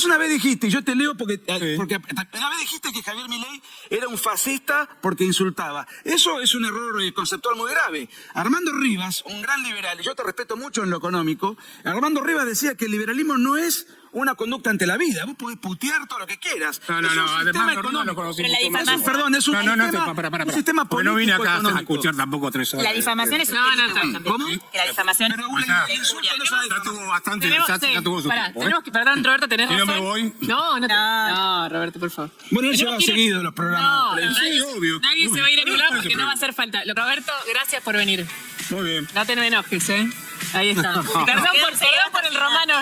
Vos una vez dijiste, y yo te leo porque una vez dijiste que Javier Milei era un fascista porque insultaba. Eso es un error conceptual muy grave. Armando Rivas, un gran liberal, y yo te respeto mucho en lo económico, Armando Rivas decía que el liberalismo no es una conducta ante la vida. Vos podés putear todo lo que quieras. No, además no lo conocí. Perdón, es un sistema político. No vine acá a escuchar tampoco 3 horas. La difamación es un delito. ¿Cómo? La difamación es Ya tuvo bastante, ya tuvo su tiempo. Perdón, Roberto, tenés Si no razón. me voy. No, Roberto, por favor. Bueno, él lleva seguido los programas. Sí, obvio. Nadie se va a ir a ningún lado porque no va a hacer falta. Roberto, gracias por venir. Muy bien. No te me enojes, ¿eh? Ahí está. Perdón por el romano.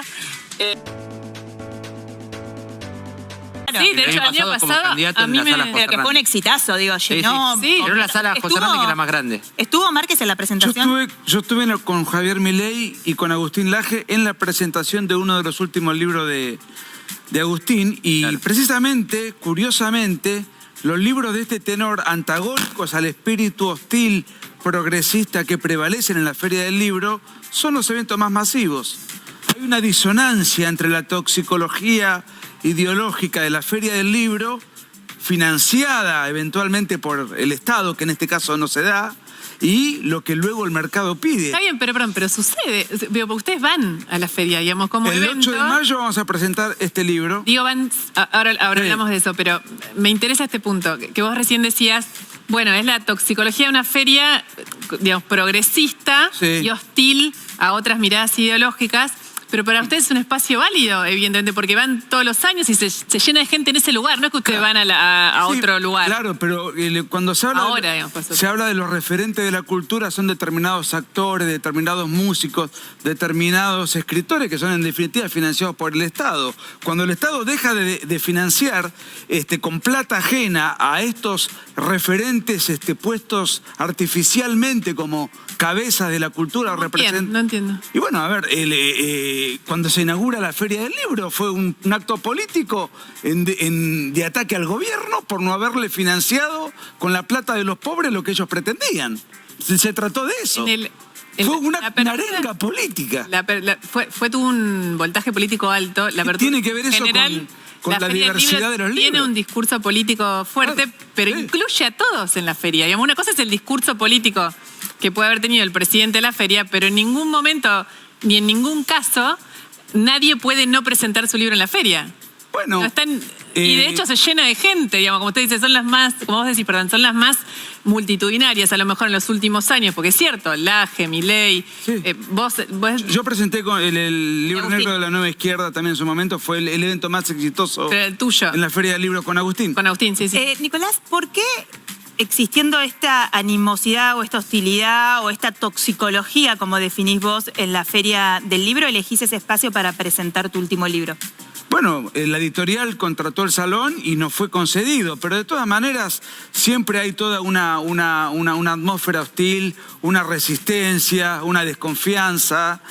Sí, de hecho, el año pasado a mí pero que fue un exitazo, digo, llenó. Sí. Era una sala José Hernández que era más grande. ¿Estuvo Márquez en la presentación? Yo estuve con Javier Milei y con Agustín Laje en la presentación de uno de los últimos libros de Agustín y precisamente, curiosamente, los libros de este tenor antagónicos al espíritu hostil progresista que prevalecen en la Feria del Libro son los eventos más masivos. Hay una disonancia entre la toxicología ideológica de la Feria del Libro, financiada eventualmente por el Estado, que en este caso no se da, y lo que luego el mercado pide. Está bien, pero sucede. Veo, porque ustedes van a la feria, digamos, como El evento. 8 de mayo vamos a presentar este libro. Digo, ahora hablamos de eso, pero me interesa este punto, que vos recién decías, bueno, es la toxicología de una feria, digamos, progresista y hostil a otras miradas ideológicas. Pero para ustedes es un espacio válido, evidentemente, porque van todos los años y se llena de gente en ese lugar. No es que ustedes van a otro lugar. Claro, pero cuando se habla, se habla de los referentes de la cultura, son determinados actores, determinados músicos, determinados escritores que son en definitiva financiados por el Estado. Cuando el Estado deja de financiar con plata ajena a estos referentes puestos artificialmente como cabezas de la cultura, No entiendo. Y bueno, a ver, cuando se inaugura la Feria del Libro fue un acto político de ataque al gobierno por no haberle financiado con la plata de los pobres lo que ellos pretendían. Se trató de eso. Fue una arenga política. Fue tuvo un voltaje político alto. Tiene que ver eso con la diversidad de los libros. Tiene un discurso político fuerte, pero incluye a todos en la feria. Digamos, una cosa es el discurso político que puede haber tenido el presidente de la feria, pero en ningún momento, ni en ningún caso, nadie puede no presentar su libro en la feria. Bueno. Y de hecho se llena de gente, digamos, como usted dice, son las más, como vos decís, perdón, son las más multitudinarias a lo mejor en los últimos años, porque es cierto, Laje, Milei, vos... Yo presenté con el libro negro de la Nueva Izquierda también en su momento, fue el evento más exitoso el tuyo. En la Feria del Libro con Agustín. Con Agustín, sí. Nicolás, ¿por qué existiendo esta animosidad o esta hostilidad o esta toxicología, como definís vos, en la Feria del Libro, elegís ese espacio para presentar tu último libro? Bueno, la editorial contrató el salón y nos fue concedido, pero de todas maneras siempre hay toda una atmósfera hostil, una resistencia, una desconfianza.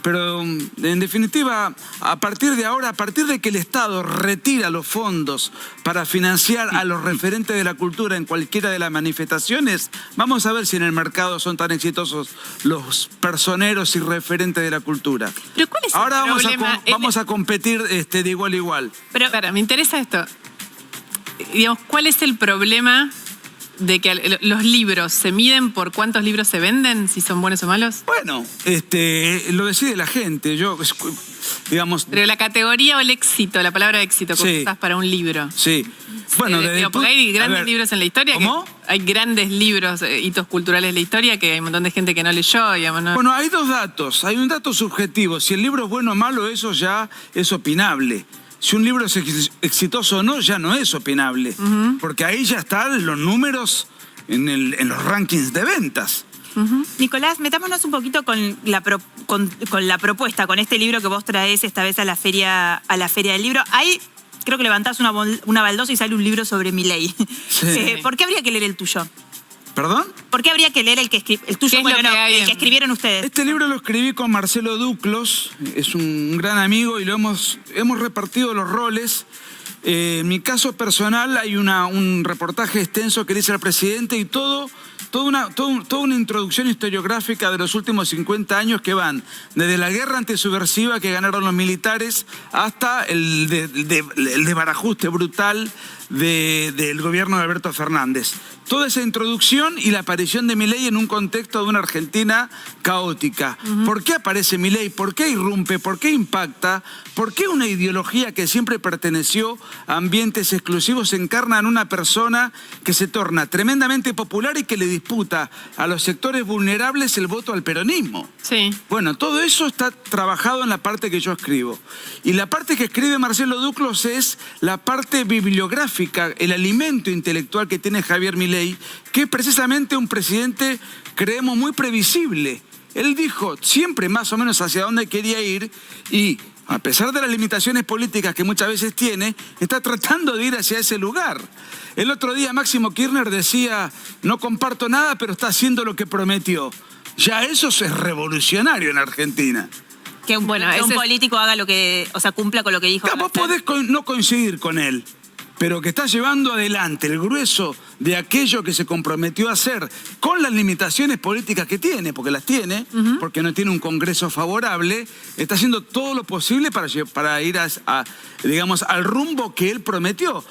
Pero en definitiva, a partir de ahora, a partir de que el Estado retira los fondos para financiar a los referentes de la cultura en cualquiera de las manifestaciones, vamos a ver si en el mercado son tan exitosos los personeros y referentes de la cultura. ¿Pero cuál es el ahora problema? vamos a competir de igual a igual. Pero, me interesa esto. Digamos, ¿cuál es el problema de que los libros se miden por cuántos libros se venden, si son buenos o malos? Bueno, lo decide la gente. Digamos... Pero la categoría o el éxito, la palabra éxito que usás para un libro. Sí. Bueno, porque hay grandes libros en la historia. ¿Cómo? Hay grandes libros, hitos culturales de la historia, que hay un montón de gente que no leyó. Digamos, ¿no? Bueno, hay dos datos. Hay un dato subjetivo. Si el libro es bueno o malo, eso ya es opinable. Si un libro es exitoso o no, ya no es opinable. Porque ahí ya están los números en los rankings de ventas. Nicolás, metámonos un poquito con la propuesta, con este libro que vos traés esta vez a la Feria del Libro. Ahí creo que levantás una baldosa y sale un libro sobre Milei. Sí. ¿Por qué habría que leer el tuyo? ¿Perdón? ¿Por qué habría que leer el tuyo? El que escribieron ustedes. Este libro lo escribí con Marcelo Duclos, es un gran amigo y hemos repartido los roles. En mi caso personal hay un reportaje extenso que le hice al presidente y todo toda una introducción historiográfica de los últimos 50 años que van desde la guerra antisubversiva que ganaron los militares hasta el desbarajuste brutal del gobierno de Alberto Fernández. Toda esa introducción y la aparición de Milei en un contexto de una Argentina caótica. ¿Por qué aparece Milei? ¿Por qué irrumpe? ¿Por qué impacta? ¿Por qué una ideología que siempre perteneció a ambientes exclusivos se encarna en una persona que se torna tremendamente popular y que le disputa a los sectores vulnerables el voto al peronismo? Sí. Bueno, todo eso está trabajado en la parte que yo escribo. Y la parte que escribe Marcelo Duclos es la parte bibliográfica, el alimento intelectual que tiene Javier Milei, que es precisamente un presidente, creemos, muy previsible. Él dijo siempre más o menos hacia dónde quería ir y, a pesar de las limitaciones políticas que muchas veces tiene, está tratando de ir hacia ese lugar. El otro día Máximo Kirchner decía, no comparto nada, pero está haciendo lo que prometió. Ya eso es revolucionario en Argentina. Que un político haga lo que, o sea, cumpla con lo que dijo. Vos podés no coincidir con él, pero que está llevando adelante el grueso de aquello que se comprometió a hacer con las limitaciones políticas que tiene, porque las tiene, porque no tiene un Congreso favorable, está haciendo todo lo posible para ir digamos, al rumbo que él prometió.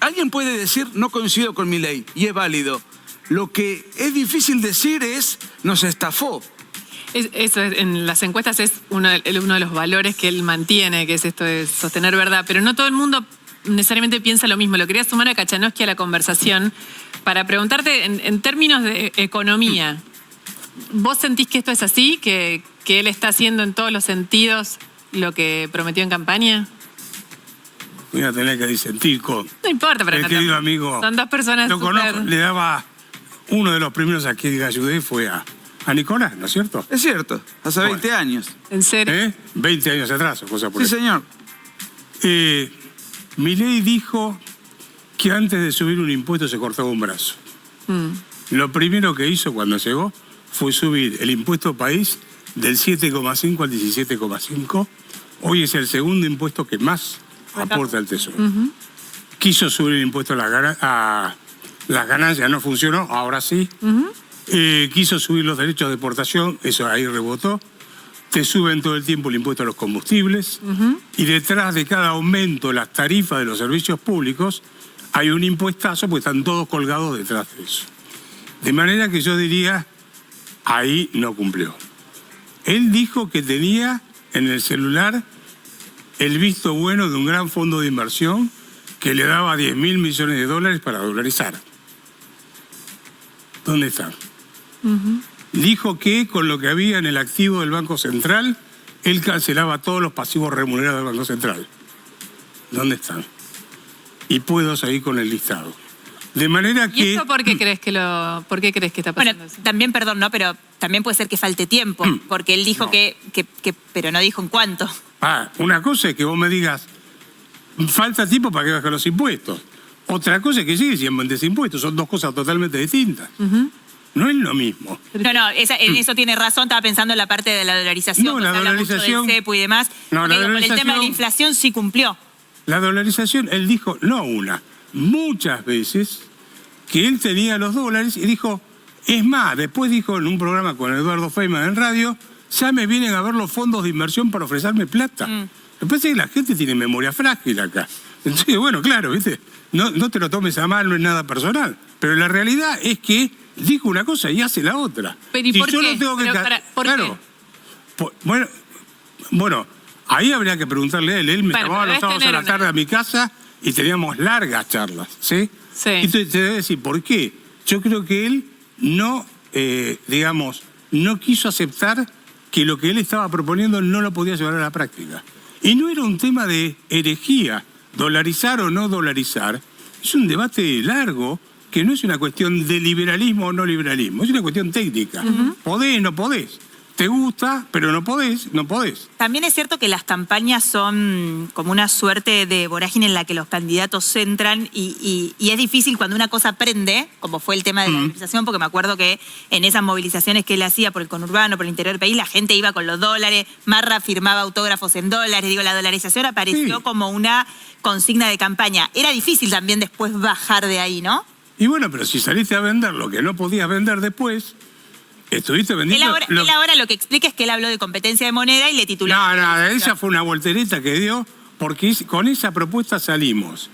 Alguien puede decir, no coincido con Milei, y es válido. Lo que es difícil decir es, nos estafó. Eso en las encuestas es uno de los valores que él mantiene, que es esto de sostener verdad, pero no todo el mundo necesariamente piensa lo mismo. Lo quería sumar a Kachanowski a la conversación para preguntarte en términos de economía. ¿Vos sentís que esto es así? ¿Que él está haciendo en todos los sentidos lo que prometió en campaña? Voy a tener que disentir con... No importa, pero... El querido amigo... Son dos personas lo conozco, le daba... Uno de los primeros a quien ayudé fue a Nicolás, ¿no es cierto? Es cierto, hace 20 años. ¿En serio? 20 años atrás o cosa por eso. Sí, señor. Milei dijo que antes de subir un impuesto se cortaba un brazo. Lo primero que hizo cuando llegó fue subir el impuesto país del 7,5 al 17,5. Hoy es el segundo impuesto que más aporta al Tesoro. Quiso subir el impuesto a las ganancias, no funcionó, ahora sí. Quiso subir los derechos de exportación, eso ahí rebotó. Te suben todo el tiempo el impuesto a los combustibles. Y detrás de cada aumento de las tarifas de los servicios públicos hay un impuestazo, pues están todos colgados detrás de eso. De manera que yo diría, ahí no cumplió. Él dijo que tenía en el celular el visto bueno de un gran fondo de inversión que le daba 10.000 millones de dólares para dolarizar. ¿Dónde está? Dijo que con lo que había en el activo del Banco Central, él cancelaba todos los pasivos remunerados del Banco Central. ¿Dónde están? Y puedo seguir con el listado. De manera que... ¿Y esto por qué crees que está pasando eso? También, perdón, ¿no? Pero también puede ser que falte tiempo, porque él dijo que pero no dijo en cuánto. Una cosa es que vos me digas, falta tiempo para que bajen los impuestos. Otra cosa es que sigue siendo desimpuestos. Son dos cosas totalmente distintas. No es lo mismo. No, en eso tiene razón. Estaba pensando en la parte de la dolarización. No, la dolarización... Del cepo y demás. No, la dolarización, con el tema de la inflación sí cumplió. La dolarización, él dijo, no una, muchas veces que él tenía los dólares y dijo, es más, después dijo en un programa con Eduardo Feynman en radio, ya me vienen a ver los fondos de inversión para ofrecerme plata. Me parece que la gente tiene memoria frágil acá. Entonces, bueno, claro, ¿viste? No te lo tomes a mal, no es nada personal. Pero la realidad es que dijo una cosa y hace la otra. ¿Pero y por qué? No tengo que ¿Por claro, qué? Bueno, ahí habría que preguntarle a él. Él me llamaba los sábados a la tarde a mi casa y teníamos largas charlas, ¿sí? Sí. Entonces te voy a decir, ¿por qué? Yo creo que él no, no quiso aceptar que lo que él estaba proponiendo no lo podía llevar a la práctica. Y no era un tema de herejía, dolarizar o no dolarizar. Es un debate largo que no es una cuestión de liberalismo o no liberalismo, es una cuestión técnica. ¿Podés, no podés? Te gusta, pero no podés, no podés. También es cierto que las campañas son como una suerte de vorágine en la que los candidatos centran y es difícil cuando una cosa prende, como fue el tema de la movilización, porque me acuerdo que en esas movilizaciones que él hacía por el conurbano, por el interior del país, la gente iba con los dólares, Marra firmaba autógrafos en dólares, digo, la dolarización apareció como una consigna de campaña. Era difícil también después bajar de ahí, ¿no? Y bueno, pero si saliste a vender lo que no podías vender después, estuviste vendiendo... Él ahora lo que explica es que él habló de competencia de moneda y le tituló... No, esa fue una voltereta que dio, porque con esa propuesta salimos.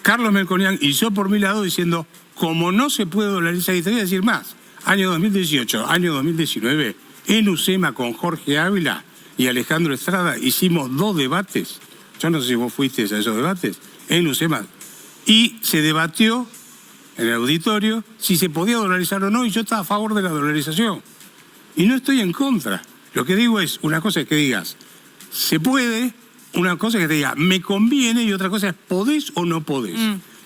Carlos Melconian y yo por mi lado diciendo, como no se puede dolarizar, y te voy a decir más, año 2018, año 2019, en UCEMA con Jorge Ávila y Alejandro Estrada hicimos 2 debates, yo no sé si vos fuiste a esos debates, en UCEMA, y se debatió en el auditorio si se podía dolarizar o no, y yo estaba a favor de la dolarización. Y no estoy en contra. Lo que digo es, una cosa es que digas, se puede, una cosa es que te diga, me conviene, y otra cosa es, ¿podés o no podés?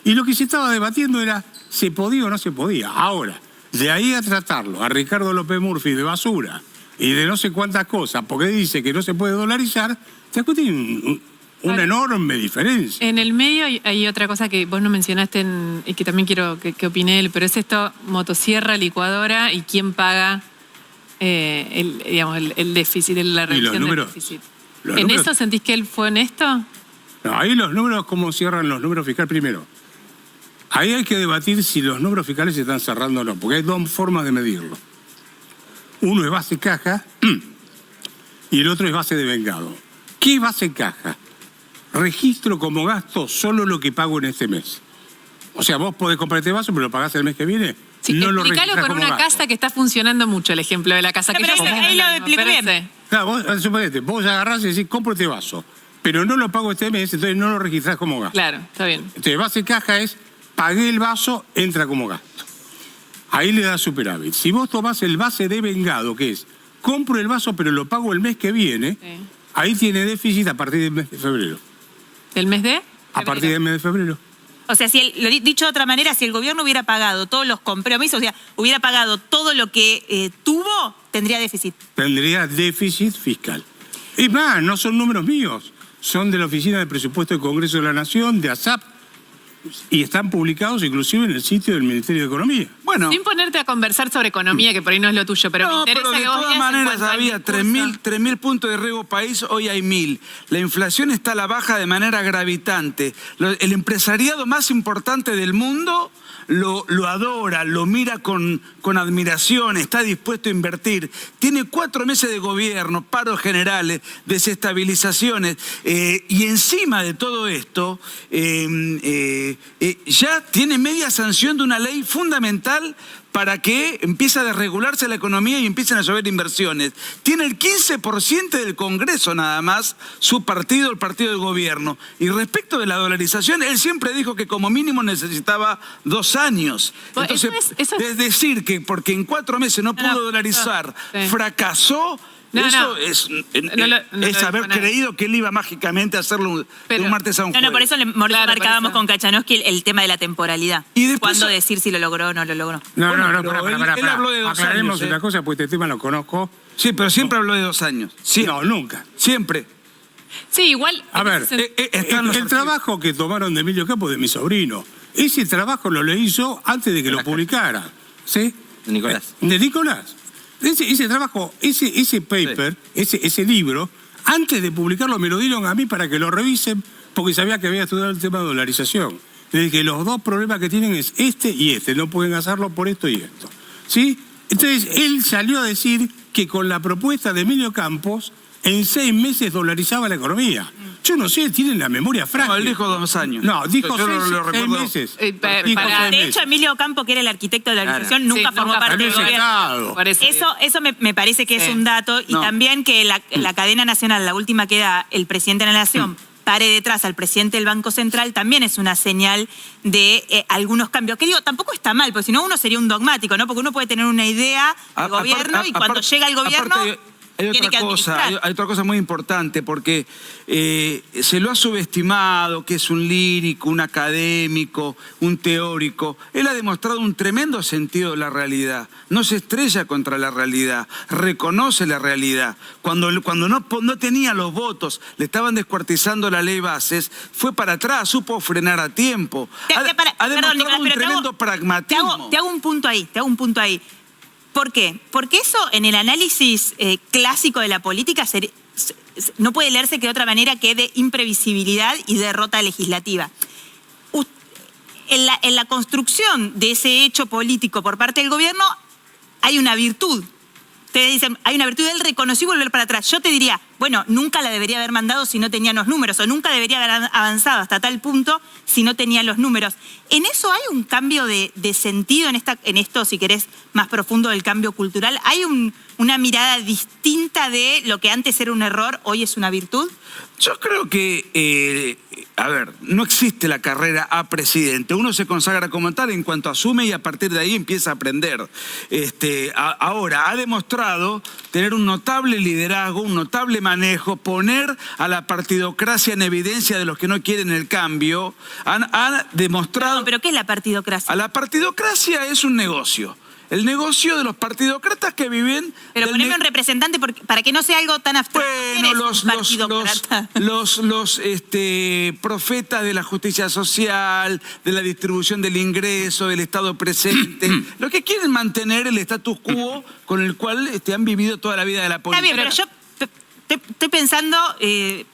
Y lo que se estaba debatiendo era, ¿se podía o no se podía? Ahora, de ahí a tratarlo a Ricardo López Murphy de basura y de no sé cuántas cosas, porque dice que no se puede dolarizar, te das cuenta que hay una enorme diferencia. En el medio hay otra cosa que vos no mencionaste y que también quiero que opine él, pero es esto, motosierra, licuadora y quién paga el déficit, la reducción del déficit. ¿En eso sentís que él fue honesto? No, ahí los números, ¿cómo cierran los números fiscales primero? Ahí hay que debatir si los números fiscales se están cerrando o no, porque hay 2 formas de medirlo. Uno es base caja y el otro es base de vengado. ¿Qué es base caja? Registro como gasto solo lo que pago en este mes. O sea, vos podés comprar este vaso, pero lo pagás el mes que viene. Sí, no lo explícalo registrás con como una gasto. casa que está funcionando mucho, el ejemplo de la casa. No, que pero ya ahí lo explicó bien. Claro, vos, suponete, vos agarrás y decís, compro este vaso, pero no lo pago este mes, entonces no lo registrás como gasto. Claro, está bien. Entonces, base caja es, pagué el vaso, entra como gasto. Ahí le da superávit. Si vos tomás el base de vengado, que es, compro el vaso, pero lo pago el mes que viene, Sí. ahí tiene déficit a partir del mes de febrero. ¿El mes de? A partir del mes de febrero. O sea, dicho de otra manera, si el gobierno hubiera pagado todos los compromisos, o sea, hubiera pagado todo lo que tuvo, tendría déficit. Tendría déficit fiscal. Y más, no son números míos, son de la Oficina de Presupuesto del Congreso de la Nación, de ASAP, y están publicados inclusive en el sitio del Ministerio de Economía. Bueno. Sin ponerte a conversar sobre economía, que por ahí no es lo tuyo, pero me interesa pero de que vos todas digas en maneras cuanto al había discurso. 3.000 puntos de riesgo país, hoy hay 1.000. La inflación está a la baja de manera gravitante. El empresariado más importante del mundo lo adora, lo mira con admiración, está dispuesto a invertir. Tiene 4 meses de gobierno, paros generales, desestabilizaciones, y encima de todo esto, ya tiene media sanción de una ley fundamental para que empiece a desregularse la economía y empiecen a llover inversiones. Tiene el 15% del Congreso nada más, su partido, el partido del gobierno. Y respecto de la dolarización, él siempre dijo que como mínimo necesitaba 2 años. Bueno, Entonces, eso es- es decir que porque en 4 meses no pudo dolarizar, sí. fracasó. No, Eso no. es No lo haber dijo nadie. creído que él iba mágicamente a hacerlo de un martes a un jueves. No, por eso Claro, marcábamos por eso. con Kachanowski el tema de la temporalidad. Y después- Cuándo decir si lo logró o no lo logró. No, Bueno, no, pero pará. él habló de 2 Aclaremos años, una cosa, porque este tema lo conozco. Sí, pero siempre habló de 2 años. Sí, No, nunca. siempre. Sí, igual. A en ver, ese sen- Están los el archivos. trabajo que tomaron de Emilio Campos de mi sobrino, ese trabajo lo leí yo antes de que lo publicara. ¿Sí? De Nicolás. De Nicolás. Ese trabajo, ese paper, ese libro, antes de publicarlo me lo dieron a mí para que lo revisen, porque sabía que había estudiado el tema de dolarización. Le dije, los 2 problemas que tienen es este y este, no pueden hacerlo por esto y esto. ¿Sí? Entonces, él salió a decir que con la propuesta de Emilio Campos, en 6 meses dolarizaba la economía. Yo no sé, tienen la memoria frágil. No, él dijo 2 años. No, dijo Yo 6 lo recuerdo. meses. Dijo De 6 hecho, meses. Emilio Campo, que era el arquitecto de la organización, Sí, nunca formó nunca parte del formó gobierno. Estado. Por eso. Eso me parece que Sí. es un dato. Y No. también que la cadena nacional, la última que da el presidente de la Nación, pare detrás al presidente del Banco Central, también es una señal de algunos cambios. Que digo, tampoco está mal, porque si no uno sería un dogmático, ¿no? Porque uno puede tener una idea del gobierno y cuando llega el gobierno Hay tiene que otra cosa, administrar. hay otra cosa muy importante, porque se lo ha subestimado, que es un lírico, un académico, un teórico. Él ha demostrado un tremendo sentido de la realidad. No se estrella contra la realidad, reconoce la realidad. Cuando no tenía los votos, le estaban descuartizando la ley bases, fue para atrás, supo frenar a tiempo. Ha demostrado Perdón, Nicolás, un pero tremendo pragmatismo. Te hago un punto ahí. ¿Por qué? Porque eso en el análisis clásico de la política no puede leerse que de otra manera que de imprevisibilidad y derrota legislativa. en la construcción de ese hecho político por parte del gobierno hay una virtud. Ustedes dicen, hay una virtud del reconocer y volver para atrás. Yo te diría, bueno, nunca la debería haber mandado si no tenía los números, o nunca debería haber avanzado hasta tal punto si no tenía los números. ¿En eso hay un cambio de sentido en esto, si querés, más profundo del cambio cultural? ¿Hay una mirada distinta de lo que antes era un error, hoy es una virtud? Yo creo que, no existe la carrera a presidente. Uno se consagra como tal en cuanto asume y a partir de ahí empieza a aprender. Ahora, ha demostrado tener un notable liderazgo, un notable manejo, poner a la partidocracia en evidencia de los que no quieren el cambio. Han demostrado... ¿Pero qué es la partidocracia? La partidocracia es un negocio. El negocio de los partidócratas que viven... Pero poneme un representante para que no sea algo tan abstracto. Bueno, los profetas de la justicia social, de la distribución del ingreso, del Estado presente, los que quieren mantener el status quo con el cual han vivido toda la vida de la política. Está bien, pero yo estoy pensando,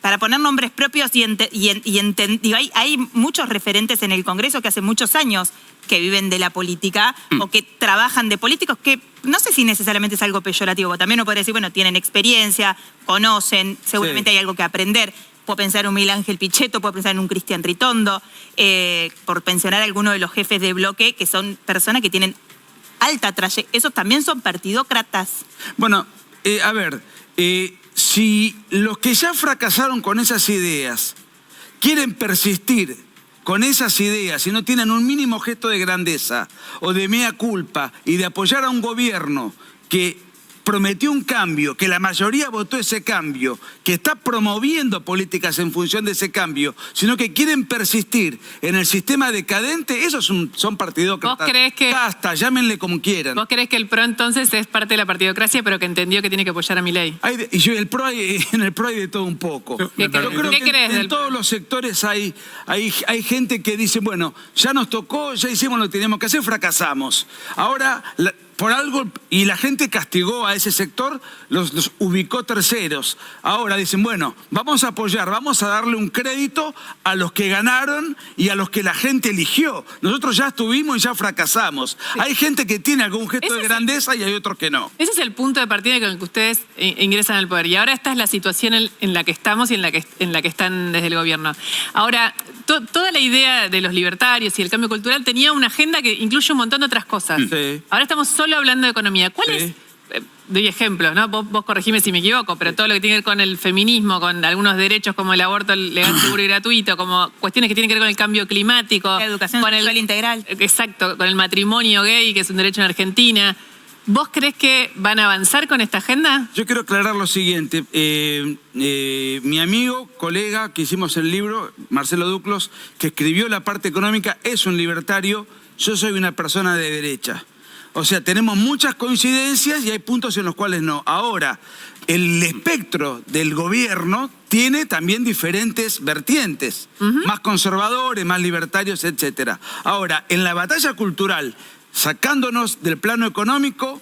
para poner nombres propios digo, hay muchos referentes en el Congreso que hace muchos años que viven de la política o que trabajan de políticos, que no sé si necesariamente es algo peyorativo. También uno podría decir, bueno, tienen experiencia, conocen, seguramente hay algo que aprender. Puedo pensar en un Miguel Ángel Pichetto, puedo pensar en un Cristian Ritondo, por mencionar a algunos de los jefes de bloque, que son personas que tienen alta trayectoria. Esos también son partidócratas. Bueno, si los que ya fracasaron con esas ideas quieren persistir con esas ideas y no tienen un mínimo gesto de grandeza o de mea culpa y de apoyar a un gobierno que prometió un cambio, que la mayoría votó ese cambio, que está promoviendo políticas en función de ese cambio, sino que quieren persistir en el sistema decadente, esos son partidócratas. ¿Vos creés que... Basta, llámenle como quieran. ¿Vos creés que el PRO entonces es parte de la partidocracia, pero que entendió que tiene que apoyar a Milei? En el PRO hay de todo un poco. ¿Qué crees en todos los sectores hay gente que dice, bueno, ya nos tocó, ya hicimos lo que teníamos que hacer, fracasamos. Ahora... por algo, y la gente castigó a ese sector, los ubicó terceros. Ahora dicen, bueno, vamos a apoyar, vamos a darle un crédito a los que ganaron y a los que la gente eligió. Nosotros ya estuvimos y ya fracasamos. Sí. Hay gente que tiene algún gesto de grandeza y hay otros que no. Ese es el punto de partida con el que ustedes ingresan al poder. Y ahora esta es la situación en la que estamos y en la que están desde el gobierno. Ahora, toda la idea de los libertarios y el cambio cultural tenía una agenda que incluye un montón de otras cosas. Sí. Ahora estamos solo hablando de economía. ¿Cuál es? Doy ejemplos, ¿no? Vos corregime si me equivoco, pero todo lo que tiene que ver con el feminismo, con algunos derechos como el aborto legal, seguro y gratuito, como cuestiones que tienen que ver con el cambio climático. La educación sexual integral. Exacto, con el matrimonio gay, que es un derecho en Argentina. ¿Vos creés que van a avanzar con esta agenda? Yo quiero aclarar lo siguiente. Mi amigo, colega que hicimos el libro, Marcelo Duclos, que escribió la parte económica, es un libertario. Yo soy una persona de derecha. O sea, tenemos muchas coincidencias y hay puntos en los cuales no. Ahora, el espectro del gobierno tiene también diferentes vertientes, más conservadores, más libertarios, etc. Ahora, en la batalla cultural, sacándonos del plano económico,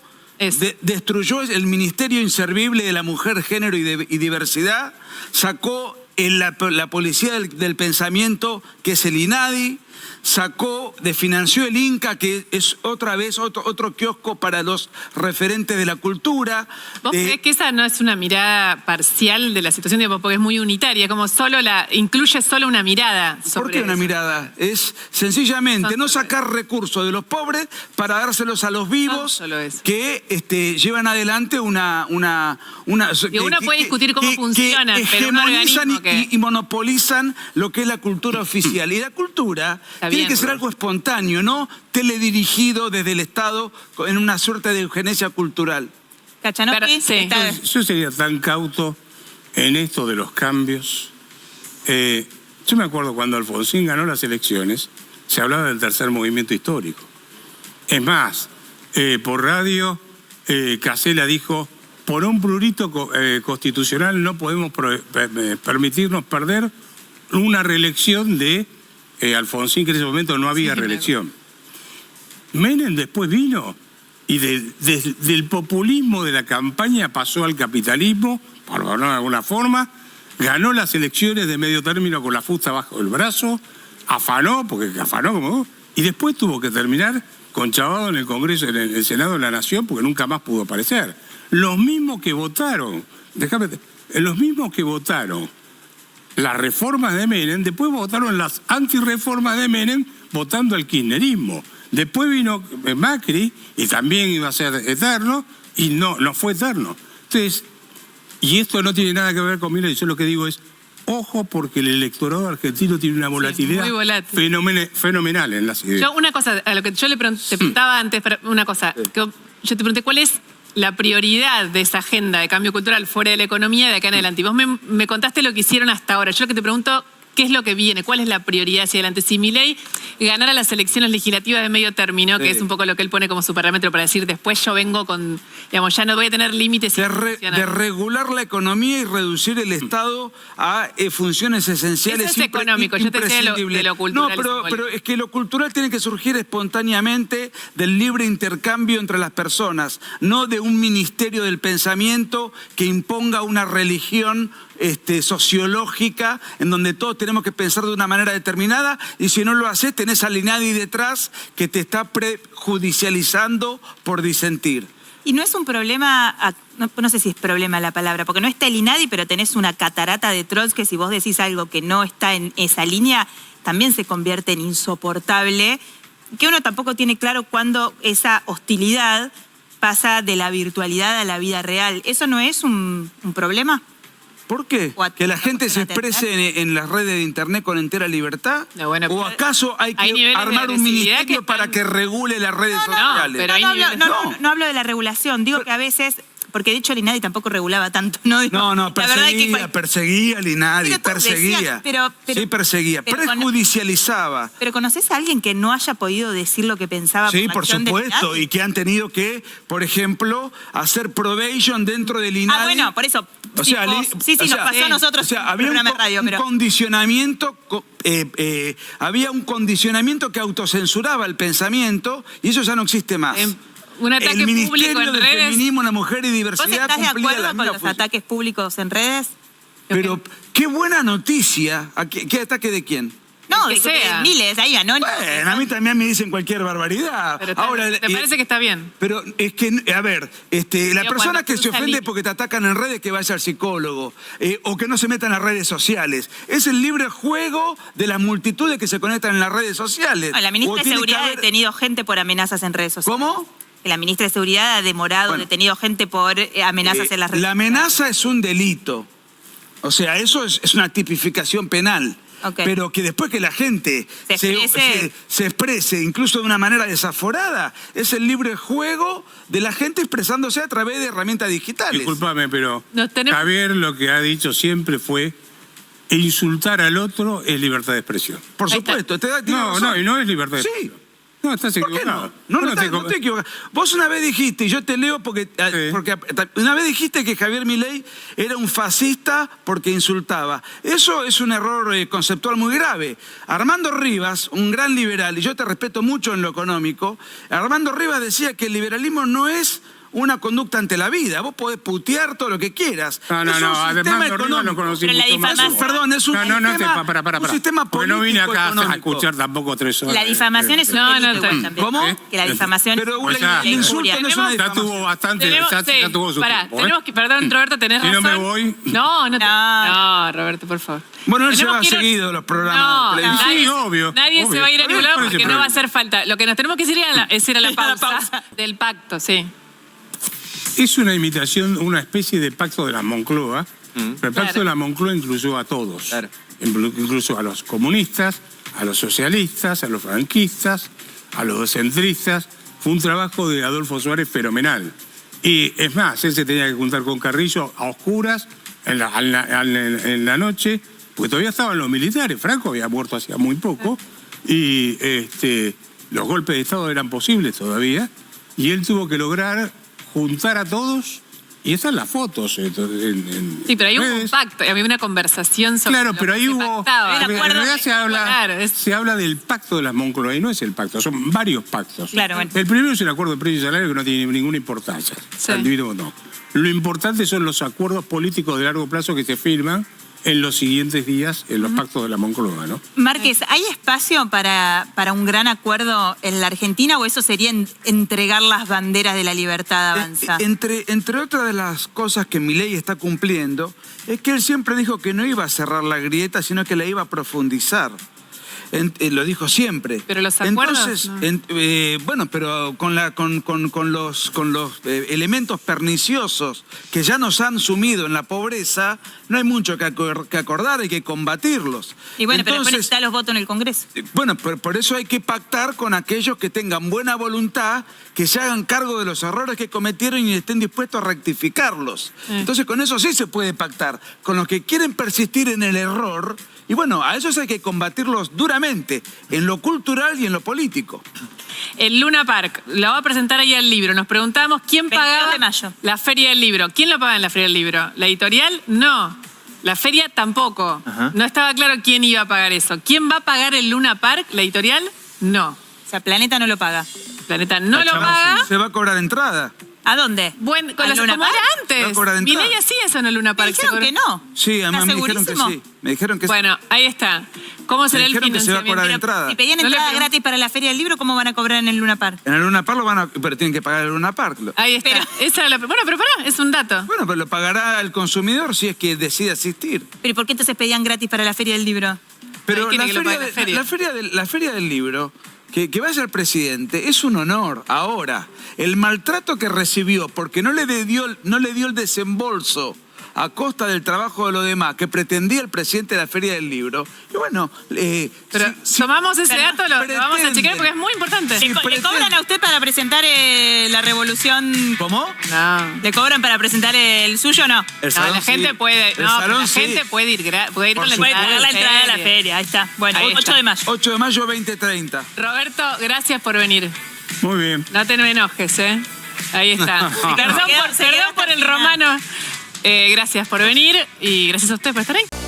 destruyó el Ministerio Inservible de la Mujer, Género y Diversidad, sacó la Policía del Pensamiento, que es el INADI, financió el Inca, que es otra vez otro kiosco para los referentes de la cultura. ¿Vos creés que esa no es una mirada parcial de la situación? Porque es muy unitaria, como incluye solo una mirada sobre ¿Por qué una mirada? Es sencillamente no sacar recursos de los pobres para dárselos a los vivos que llevan adelante una uno puede discutir cómo funcionan, pero un organismo y monopolizan lo que es la cultura oficial. Y la cultura tiene que ser algo espontáneo, no teledirigido desde el Estado en una suerte de eugenesia cultural. ¿Cachanowski? Sí. Yo sería tan cauto en esto de los cambios. Yo me acuerdo cuando Alfonsín ganó las elecciones, se hablaba del tercer movimiento histórico. Es más, por radio, Casella dijo, por un prurito constitucional no podemos permitirnos perder una reelección de Alfonsín, que en ese momento no había reelección. Menem después vino y del populismo de la campaña pasó al capitalismo, por hablar de alguna forma, ganó las elecciones de medio término con la fusta bajo el brazo, afanó como Y después tuvo que terminar conchavado en el Congreso, en el Senado de la Nación, porque nunca más pudo aparecer. Los mismos que votaron, las reformas de Menem, después votaron las antirreformas de Menem votando al kirchnerismo. Después vino Macri y también iba a ser eterno y no fue eterno. Entonces, y esto no tiene nada que ver con Milei, yo lo que digo es, ojo porque el electorado argentino tiene una volatilidad fenomenal en las ideas. Yo una cosa, a lo que yo te preguntaba antes, una cosa, que yo te pregunté cuál es la prioridad de esa agenda de cambio cultural fuera de la economía de acá en adelante. Y vos me contaste lo que hicieron hasta ahora. Yo lo que te pregunto, ¿qué es lo que viene? ¿Cuál es la prioridad hacia adelante? Si Milei ganara las elecciones legislativas de medio término, que es un poco lo que él pone como su parámetro para decir, después yo vengo con, digamos, ya no voy a tener límites. De regular la economía y reducir el Estado a funciones esenciales. Eso es económico, yo te decía de lo cultural. No, pero es que lo cultural tiene que surgir espontáneamente del libre intercambio entre las personas, no de un ministerio del pensamiento que imponga una religión sociológica en donde todos tenemos que pensar de una manera determinada y si no lo haces tenés al INADI detrás que te está prejudicializando por disentir. Y no es un problema, no sé si es problema la palabra, porque no está el INADI, pero tenés una catarata de trolls que si vos decís algo que no está en esa línea, también se convierte en insoportable, que uno tampoco tiene claro cuándo esa hostilidad pasa de la virtualidad a la vida real. ¿Eso no es un problema? ¿Por qué? ¿Que la gente se exprese en las redes de internet con entera libertad? No, bueno, ¿O acaso hay que armar un ministerio para que regule las redes sociales? No hablo de la regulación, digo que a veces, porque de hecho el INADI tampoco regulaba tanto, ¿no? No, perseguía el INADI, perseguía. Sí, perseguía, prejudicializaba. ¿Pero conoces a alguien que no haya podido decir lo que pensaba? Sí, por supuesto, y que han tenido que, por ejemplo, hacer probation dentro del INADI. Ah, bueno, por eso. O sea, nos pasó a nosotros había había un condicionamiento que autocensuraba el pensamiento y eso ya no existe más. Un ataque el Ministerio público en del redes. Feminismo, la Mujer y Diversidad. ¿Vos estás de acuerdo con los ataques públicos en redes? Pero qué buena noticia. ¿Qué ataque de quién? No, que sea. Miles, ahí anónimos. Bueno, a mí también me dicen cualquier barbaridad. Pero ¿te parece que está bien? Pero es que, a ver, la persona que se ofende porque te atacan en redes, que vaya al psicólogo, o que no se metan a redes sociales. Es el libre juego de las multitudes que se conectan en las redes sociales. No, la ministra de Seguridad ha detenido gente por amenazas en redes sociales. ¿Cómo? La ministra de Seguridad ha detenido gente por amenazas en las redes sociales. La amenaza es un delito. O sea, eso es una tipificación penal. Okay. Pero que después que la gente se exprese, incluso de una manera desaforada, es el libre juego de la gente expresándose a través de herramientas digitales. Discúlpame, pero Javier lo que ha dicho siempre fue insultar al otro es libertad de expresión. Por supuesto. No, y no es libertad de expresión. Sí. No, estás equivocado. No te equivocas. Vos una vez dijiste, y yo te leo porque una vez dijiste que Javier Milei era un fascista porque insultaba. Eso es un error conceptual muy grave. Armando Rivas, un gran liberal, y yo te respeto mucho en lo económico, Armando Rivas decía que el liberalismo no es una conducta ante la vida. Vos podés putear todo lo que quieras. No, además Rivas lo conocí mucho más. Perdón, es un sistema político. Porque no vine acá económico. a escuchar tampoco 3 horas. La difamación es un delito también. ¿Cómo? Que la difamación es la insulto no es una ya difamación. tuvo bastante, ya tuvo su tiempo. Perdón, Roberto, tenés razón. Si no me voy. No, Roberto, por favor. Bueno, él lleva seguido los programas de televisión. Sí, obvio. Nadie se va a ir a ningún lado porque no va a hacer falta. Lo que nos tenemos que decir es ir a la pausa del pacto, sí. Es una imitación, una especie de pacto de la Moncloa. Pero el pacto de la Moncloa incluyó a todos. Claro. Incluso a los comunistas, a los socialistas, a los franquistas, a los centristas. Fue un trabajo de Adolfo Suárez fenomenal. Y es más, él se tenía que juntar con Carrillo a oscuras en la noche, porque todavía estaban los militares. Franco había muerto hacía muy poco. Y los golpes de Estado eran posibles todavía. Y él tuvo que lograr juntar a todos, y están las fotos. Sí, pero ahí hubo un pacto, había una conversación sobre. Claro, pero ahí hubo. En realidad se habla del pacto de las Moncloa, y no es el pacto, son varios pactos. Claro, bueno. El primero es el acuerdo de precio y salario, que no tiene ninguna importancia. Sí. No. Lo importante son los acuerdos políticos de largo plazo que se firman en los siguientes días en los pactos de la Moncloa, ¿no? Márquez, ¿hay espacio para un gran acuerdo en la Argentina o eso sería entregar las banderas de la libertad avanza? Entre otras de las cosas que Milei está cumpliendo, es que él siempre dijo que no iba a cerrar la grieta, sino que la iba a profundizar. Lo dijo siempre. Pero los acuerdos, entonces, bueno, pero con los elementos perniciosos que ya nos han sumido en la pobreza, no hay mucho que acordar, hay que combatirlos. Y bueno, entonces, pero después necesita los votos en el Congreso. Bueno, por eso hay que pactar con aquellos que tengan buena voluntad, que se hagan cargo de los errores que cometieron y estén dispuestos a rectificarlos. Entonces, con eso sí se puede pactar. Con los que quieren persistir en el error, y bueno, a esos hay que combatirlos duramente, en lo cultural y en lo político. El Luna Park, lo va a presentar ahí el libro. Nos preguntamos quién 22 paga de mayo. la Feria del Libro. ¿Quién lo paga en la Feria del Libro? ¿La editorial? No. La feria tampoco. No estaba claro quién iba a pagar eso. ¿Quién va a pagar el Luna Park? ¿La editorial? No. O sea, Planeta no lo paga. Planeta no lo paga. Se va a cobrar entrada. ¿A dónde? Bueno, ¿Al Luna como Park? era Va a antes. cobrar entrada. Milei hacía eso en el Luna Me Park. dijeron que no. Sí, además me ¿Estás dijeron que segurísimo? sí. Me dijeron que sí. Bueno, ahí está. ¿Cómo será el dijeron que se va a financiamiento? cobrar entrada. Si pedían No le entrada pregunto. gratis para la Feria del Libro, ¿cómo van a cobrar en el Luna Park? En el Luna Park pero tienen que pagar el Luna Park. Ahí está. Pero- Esa era la... Bueno, pero pará, es un dato. Bueno, pero lo pagará el consumidor si es que decide asistir. ¿Pero por qué entonces pedían gratis para la Feria del Libro? Pero Ahí la quiere que lo feria, pague la feria. la feria del libro, que vaya el presidente, es un honor. Ahora, el maltrato que recibió porque no le dio el desembolso a costa del trabajo de los demás que pretendía el presidente de la Feria del Libro. Y bueno, Pero tomamos ese dato, lo vamos a chequear porque es muy importante. Sí, ¿Le cobran a usted para presentar la revolución? ¿Cómo? No. ¿Le cobran para presentar el suyo o no? El No, salón la gente sí. puede, El no, pero salón la sí. gente puede ir, puede ir Por con la supuesto. entrada, Puede pagar la entrada de la feria, ahí está. Bueno, Ahí 8 está. de mayo. 8 de mayo 2030. Roberto, gracias por venir. Muy bien. No te me enojes, ¿eh? Ahí está. Se quedó perdón por hasta el el final. romano. Gracias por venir y gracias a usted por estar ahí.